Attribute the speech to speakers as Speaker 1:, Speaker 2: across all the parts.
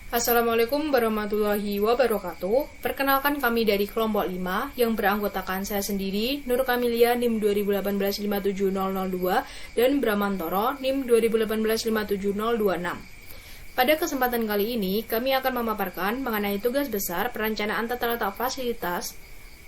Speaker 1: Assalamualaikum warahmatullahi wabarakatuh. Perkenalkan kami dari kelompok 5 yang beranggotakan saya sendiri, Nur Kamilia NIM 2018-57002 dan Bramantoro NIM 2018-57026. Pada kesempatan kali ini, kami akan memaparkan mengenai tugas besar perencanaan tata letak fasilitas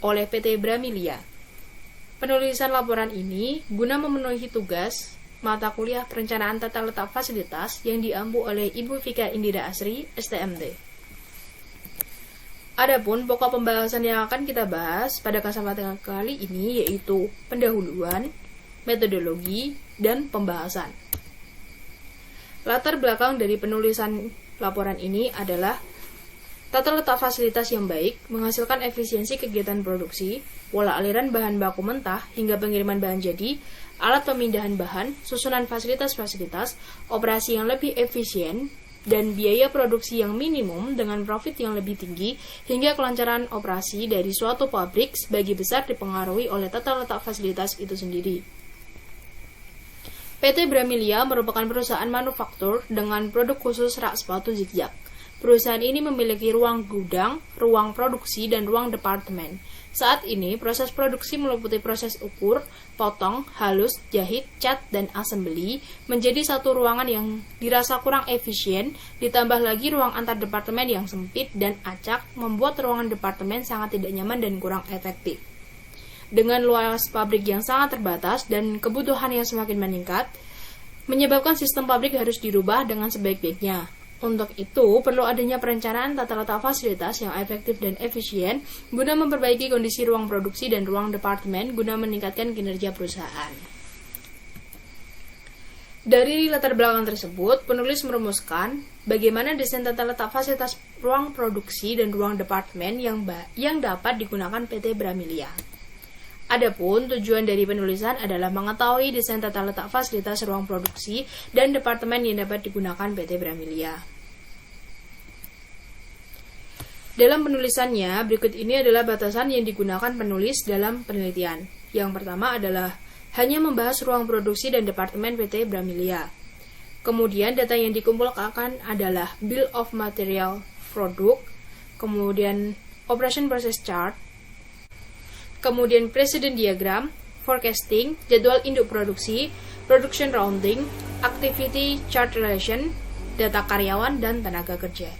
Speaker 1: oleh PT Bramilia. Penulisan laporan ini guna memenuhi tugas mata kuliah perencanaan tata letak fasilitas yang diampu oleh Ibu Vika Indira Asri, STMT. Adapun pokok pembahasan yang akan kita bahas pada kesempatan kali ini yaitu pendahuluan, metodologi, dan pembahasan. Latar belakang dari penulisan laporan ini adalah tata letak fasilitas yang baik menghasilkan efisiensi kegiatan produksi, pola aliran bahan baku mentah hingga pengiriman bahan jadi, alat pemindahan bahan, susunan fasilitas-fasilitas, operasi yang lebih efisien, dan biaya produksi yang minimum dengan profit yang lebih tinggi, hingga kelancaran operasi dari suatu pabrik sebagian besar dipengaruhi oleh tata letak fasilitas itu sendiri. PT Bramilia merupakan perusahaan manufaktur dengan produk khusus rak sepatu zigzag. Perusahaan ini memiliki ruang gudang, ruang produksi, dan ruang departemen. Saat ini, proses produksi meliputi proses ukur, potong, halus, jahit, cat, dan assembly menjadi satu ruangan yang dirasa kurang efisien, ditambah lagi ruang antar departemen yang sempit dan acak, membuat ruangan departemen sangat tidak nyaman dan kurang efektif. Dengan luas pabrik yang sangat terbatas dan kebutuhan yang semakin meningkat, menyebabkan sistem pabrik harus dirubah dengan sebaik-baiknya. Untuk itu, perlu adanya perencanaan tata letak fasilitas yang efektif dan efisien guna memperbaiki kondisi ruang produksi dan ruang departemen guna meningkatkan kinerja perusahaan. Dari latar belakang tersebut, penulis merumuskan bagaimana desain tata letak fasilitas ruang produksi dan ruang departemen yang dapat digunakan PT Bramilia. Adapun tujuan dari penulisan adalah mengetahui desain tata letak fasilitas ruang produksi dan departemen yang dapat digunakan PT Bramilia. Dalam penulisannya, berikut ini adalah batasan yang digunakan penulis dalam penelitian. Yang pertama adalah hanya membahas ruang produksi dan departemen PT Bramilia. Kemudian data yang dikumpulkan adalah Bill of Material Product, kemudian Operation Process Chart, kemudian Precedent Diagram, Forecasting, Jadwal Induk Produksi, Production Rounding, Activity Chart Relation, Data Karyawan, dan Tenaga Kerja.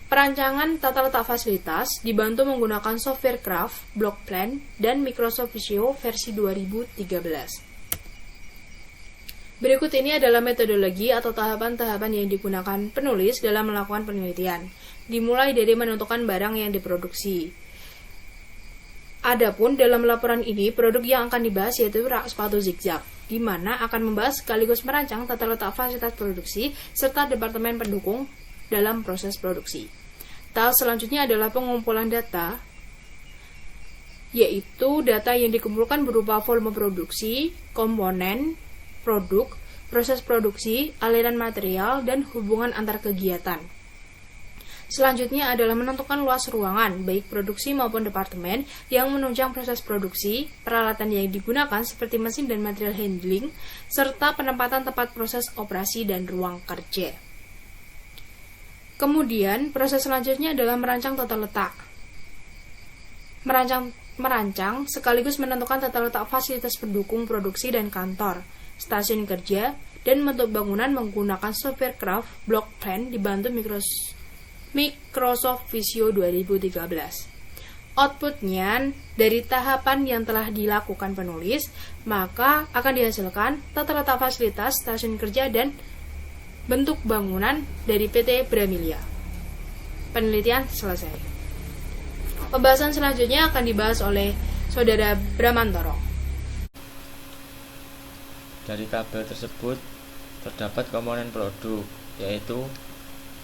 Speaker 1: Perancangan tata letak fasilitas dibantu menggunakan software Craft, Block Plan, dan Microsoft Visio versi 2013. Berikut ini adalah metodologi atau tahapan-tahapan yang digunakan penulis dalam melakukan penelitian, dimulai dari menentukan barang yang diproduksi. Adapun dalam laporan ini, produk yang akan dibahas yaitu rak sepatu zigzag, di mana akan membahas sekaligus merancang tata letak fasilitas produksi serta departemen pendukung dalam proses produksi. Tahap selanjutnya adalah pengumpulan data, yaitu data yang dikumpulkan berupa volume produksi, komponen, produk, proses produksi, aliran material, dan hubungan antar kegiatan. Selanjutnya adalah menentukan luas ruangan, baik produksi maupun departemen, yang menunjang proses produksi, peralatan yang digunakan seperti mesin dan material handling, serta penempatan tempat proses operasi dan ruang kerja. Kemudian, proses selanjutnya adalah merancang tata letak. Merancang sekaligus menentukan tata letak fasilitas pendukung produksi dan kantor, stasiun kerja, dan bentuk bangunan menggunakan software Craft, Block Plan dibantu Microsoft Visio 2013. Outputnya dari tahapan yang telah dilakukan penulis, maka akan dihasilkan tata letak fasilitas, stasiun kerja, dan bentuk bangunan dari PT Bramilia. Penelitian selesai. Pembahasan selanjutnya akan dibahas oleh Saudara Bramantoro.
Speaker 2: Dari tabel tersebut terdapat komponen produk, yaitu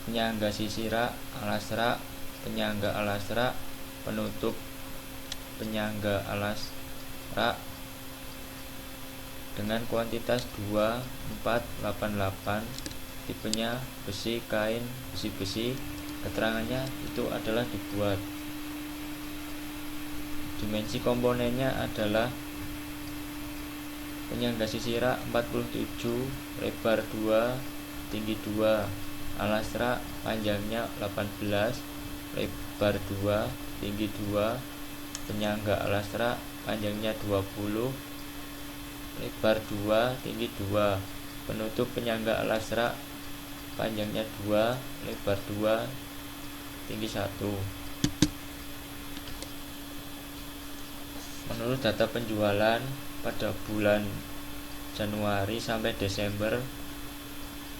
Speaker 2: penyangga sisi rak, alas rak, penyangga alas rak, penutup penyangga alas rak dengan kuantitas 2488, tipenya besi, kain, besi-besi. Keterangannya itu adalah dibuat. Dimensi komponennya adalah penyangga sisi rak 47, lebar 2, tinggi 2, alas rak panjangnya 18, lebar 2, tinggi 2. Penyangga alas rak panjangnya 20, lebar 2, tinggi 2. Penutup penyangga alas rak panjangnya 2, lebar 2, tinggi 1. Menurut data penjualan pada bulan Januari sampai Desember,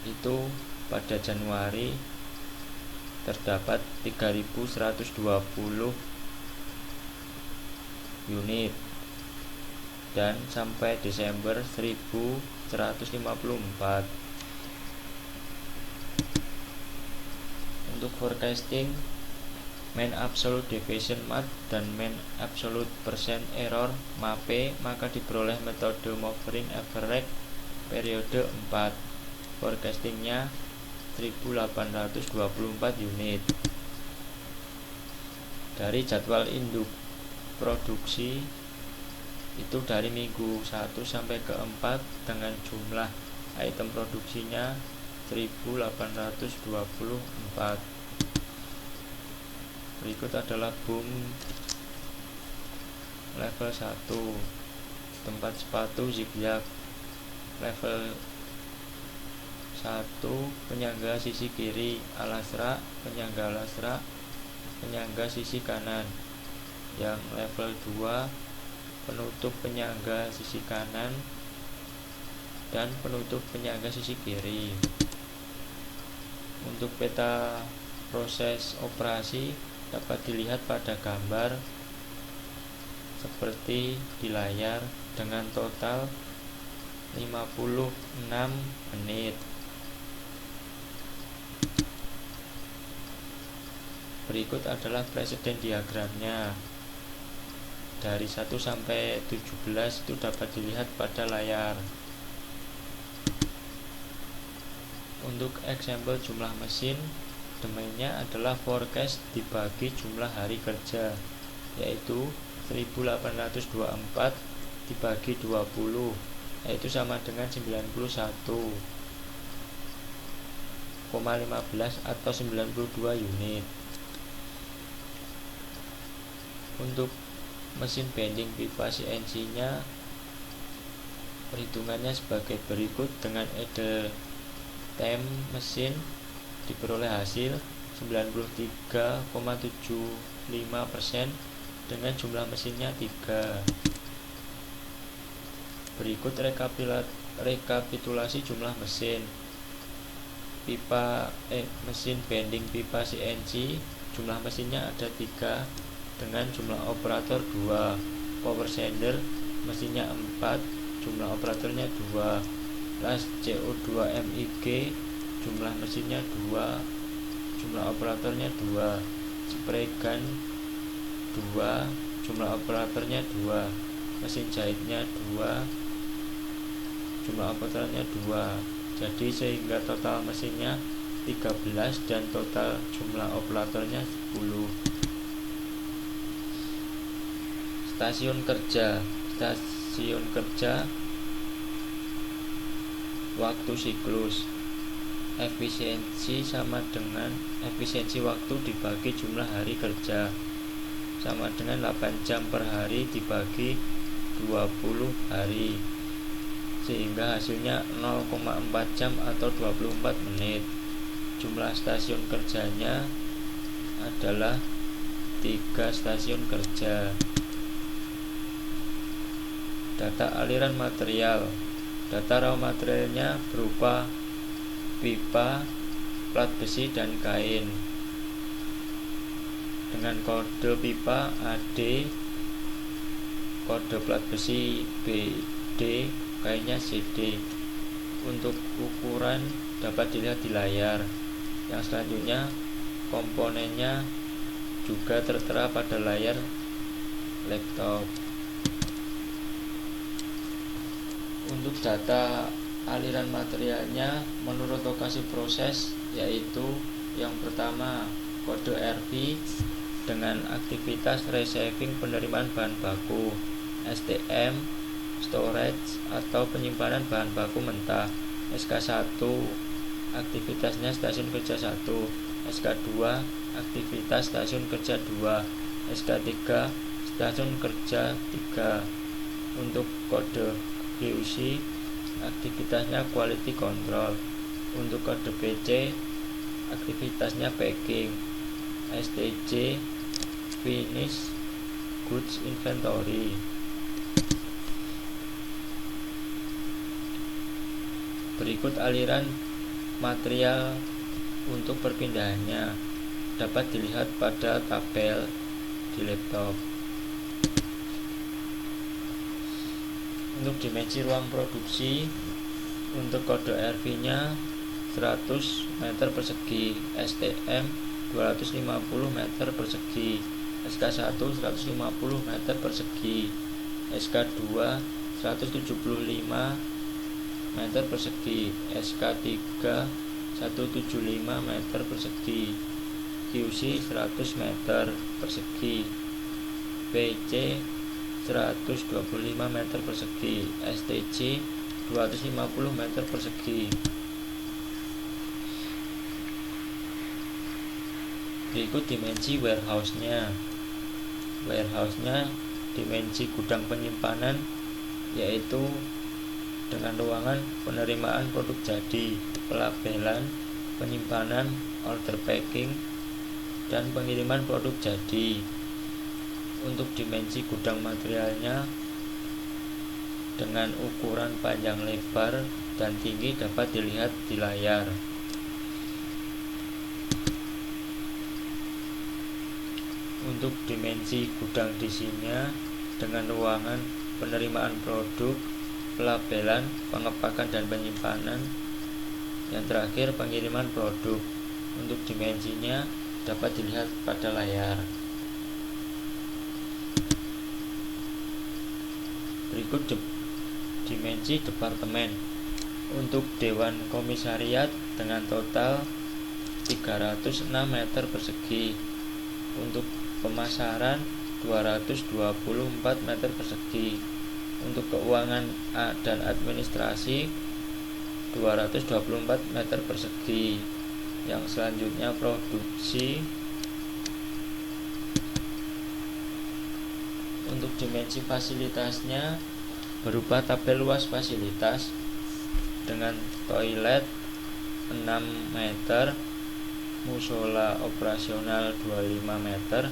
Speaker 2: itu pada Januari terdapat 3.120 unit dan sampai Desember 1.154. Untuk forecasting mean absolute deviation MAD dan mean absolute percent error MAPE, maka diperoleh metode Moivering average periode 4. Forecastingnya 1.824 unit. Dari jadwal induk produksi itu dari minggu 1 sampai ke 4 dengan jumlah item produksinya 1.824. Berikut adalah boom level 1, tempat sepatu zigzag. Level 1, penyangga sisi kiri alas rak, penyangga alas rak, penyangga sisi kanan. Yang level 2, penutup penyangga sisi kanan dan penutup penyangga sisi kiri. Untuk peta proses operasi dapat dilihat pada gambar seperti di layar dengan total 56 menit. Berikut adalah presiden diagramnya. Dari 1 sampai 17 itu dapat dilihat pada layar. Untuk example jumlah mesin, domainnya adalah forecast dibagi jumlah hari kerja, yaitu 1824 dibagi 20, yaitu sama dengan 91,15 atau 92 unit. Untuk mesin bending pipa CNC nya perhitungannya sebagai berikut. Dengan idle time mesin diperoleh hasil 93,75% dengan jumlah mesinnya 3. Berikut rekapitulasi jumlah mesin. Mesin bending pipa CNC jumlah mesinnya ada 3 dengan jumlah operator 2. Power sander mesinnya 4, jumlah operatornya 2. Las CO2 MIG jumlah mesinnya 2, jumlah operatornya 2. Spray gun 2, jumlah operatornya 2. Mesin jahitnya 2, jumlah operatornya 2. Jadi sehingga total mesinnya 13 dan total jumlah operatornya 10. Stasiun kerja waktu siklus. Efisiensi sama dengan efisiensi waktu dibagi jumlah hari kerja, sama dengan 8 jam per hari dibagi 20 hari, sehingga hasilnya 0,4 jam atau 24 menit. Jumlah stasiun kerjanya adalah 3 stasiun kerja. Data aliran material. Data raw materialnya berupa pipa, plat besi, dan kain. Dengan kode pipa AD, kode plat besi BD, kainnya CD. Untuk ukuran dapat dilihat di layar. Yang selanjutnya, komponennya juga tertera pada layar laptop. Untuk data aliran materialnya menurut lokasi proses, yaitu yang pertama kode RV dengan aktivitas receiving penerimaan bahan baku, STM storage atau penyimpanan bahan baku mentah, SK1 aktivitasnya stasiun kerja 1, SK2 aktivitas stasiun kerja 2, SK3 stasiun kerja 3. Untuk kode QC aktivitasnya quality control. Untuk kode PC aktivitasnya packing. STC finish goods inventory. Berikut aliran material untuk perpindahannya dapat dilihat pada tabel di laptop. Untuk dimensi ruang produksi, untuk kode RV-nya 100 meter persegi, STM 250 meter persegi, SK1 150 meter persegi, SK2 175 meter persegi, SK3 175 meter persegi, QC 100 meter persegi, PC 125 meter persegi, STC 250 meter persegi. Berikut dimensi warehouse-nya. Warehouse-nya dimensi gudang penyimpanan, yaitu dengan ruangan penerimaan produk jadi, pelabelan, penyimpanan, order packing, dan pengiriman produk jadi. Untuk dimensi gudang materialnya dengan ukuran panjang lebar dan tinggi dapat dilihat di layar. Untuk dimensi gudang isinya dengan ruangan penerimaan produk, pelabelan, pengepakan dan penyimpanan. Yang terakhir pengiriman produk. Untuk dimensinya dapat dilihat pada layar. Berikut dimensi departemen. Untuk dewan komisariat dengan total 306 meter persegi. Untuk pemasaran 224 meter persegi. Untuk keuangan dan administrasi 224 meter persegi. Yang selanjutnya produksi. Untuk dimensi fasilitasnya berupa tabel luas fasilitas dengan toilet 6 meter, musola operasional 25 meter,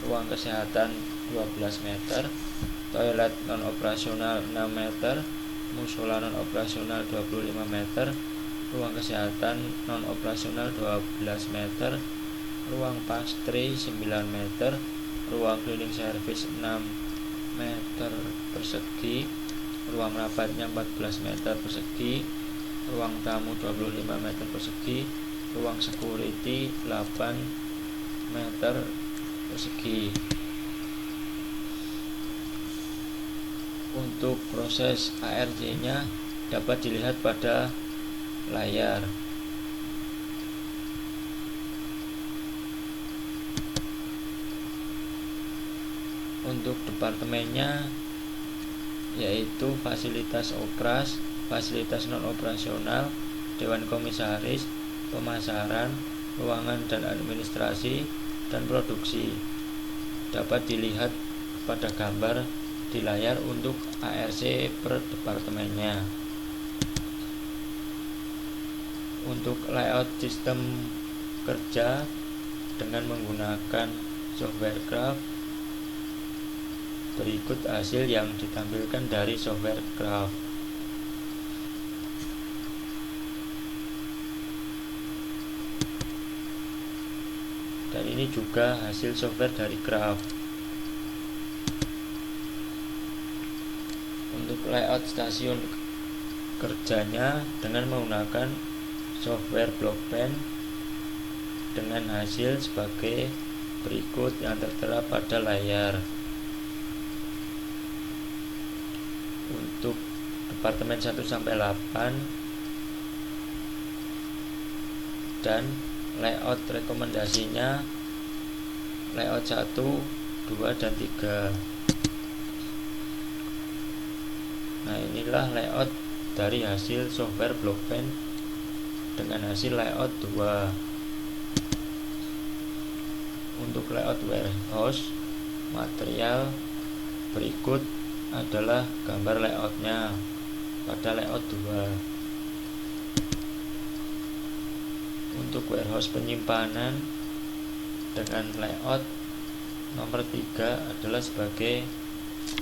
Speaker 2: ruang kesehatan 12 meter, toilet non operasional 6 meter, musola non operasional 25 meter, ruang kesehatan non operasional 12 meter, ruang pastry 9 meter, ruang cleaning service 6 meter persegi, ruang rapatnya 14 meter persegi, ruang tamu 25 meter persegi, ruang security 8 meter persegi. Untuk proses ARC-nya dapat dilihat pada layar. Untuk departemennya yaitu fasilitas opras, fasilitas non operasional, dewan komisaris, pemasaran, ruangan dan administrasi, dan produksi. Dapat dilihat pada gambar di layar untuk ARC per departemennya. Untuk layout sistem kerja dengan menggunakan software Craft, berikut hasil yang ditampilkan dari software Craft. Dan ini juga hasil software dari Craft. Untuk layout stasiun kerjanya dengan menggunakan software Blockpen dengan hasil sebagai berikut yang tertera pada layar. Untuk departemen 1 sampai 8 dan layout rekomendasinya layout 1, 2 dan 3. Nah, inilah layout dari hasil software Blockpen dengan hasil layout 2. Untuk layout warehouse, material berikut adalah gambar layoutnya pada layout 2. Untuk warehouse penyimpanan dengan layout nomor 3 adalah sebagai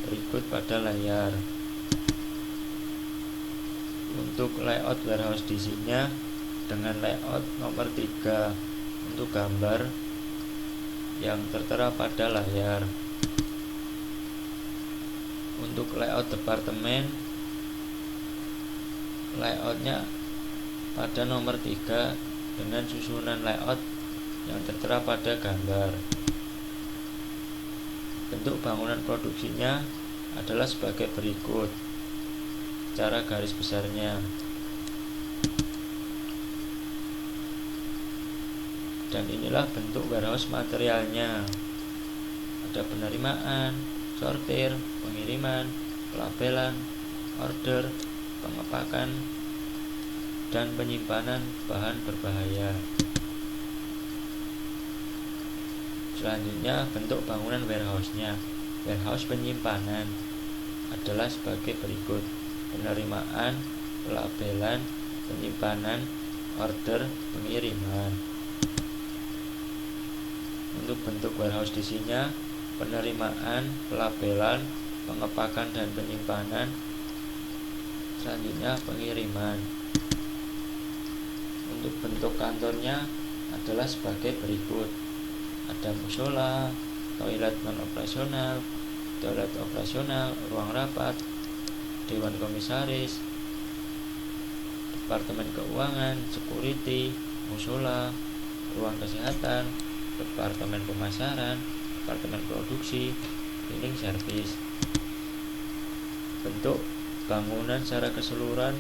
Speaker 2: berikut pada layar. Untuk layout warehouse DC-nya dengan layout nomor 3 untuk gambar yang tertera pada layar. Untuk layout departemen, layoutnya pada nomor 3 dengan susunan layout yang tertera pada gambar. Bentuk bangunan produksinya adalah sebagai berikut secara garis besarnya. Dan inilah bentuk warehouse materialnya. Ada penerimaan, sortir, pengiriman, pelabelan, order, pengepakan, dan penyimpanan bahan berbahaya. Selanjutnya bentuk bangunan warehouse-nya. Warehouse penyimpanan adalah sebagai berikut: penerimaan, pelabelan, penyimpanan, order, pengiriman. Untuk bentuk warehouse DC-nya, penerimaan, pelabelan, pengepakan dan penyimpanan. Selanjutnya pengiriman. Untuk bentuk kantornya adalah sebagai berikut: ada musola, toilet non-operasional, toilet operasional, ruang rapat, dewan komisaris, departemen keuangan, security, musola, ruang kesehatan, departemen pemasaran, departemen produksi, cleaning service. Bentuk bangunan secara keseluruhan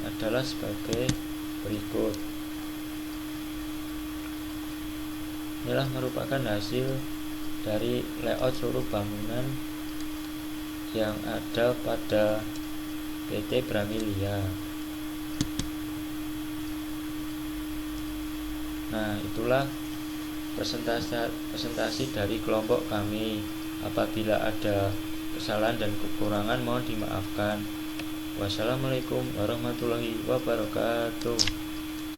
Speaker 2: adalah sebagai berikut. Inilah merupakan hasil dari layout seluruh bangunan yang ada pada PT Bramilia. Nah, itulah presentasi dari kelompok kami. Apabila ada kesalahan dan kekurangan mohon dimaafkan. Wassalamualaikum warahmatullahi wabarakatuh.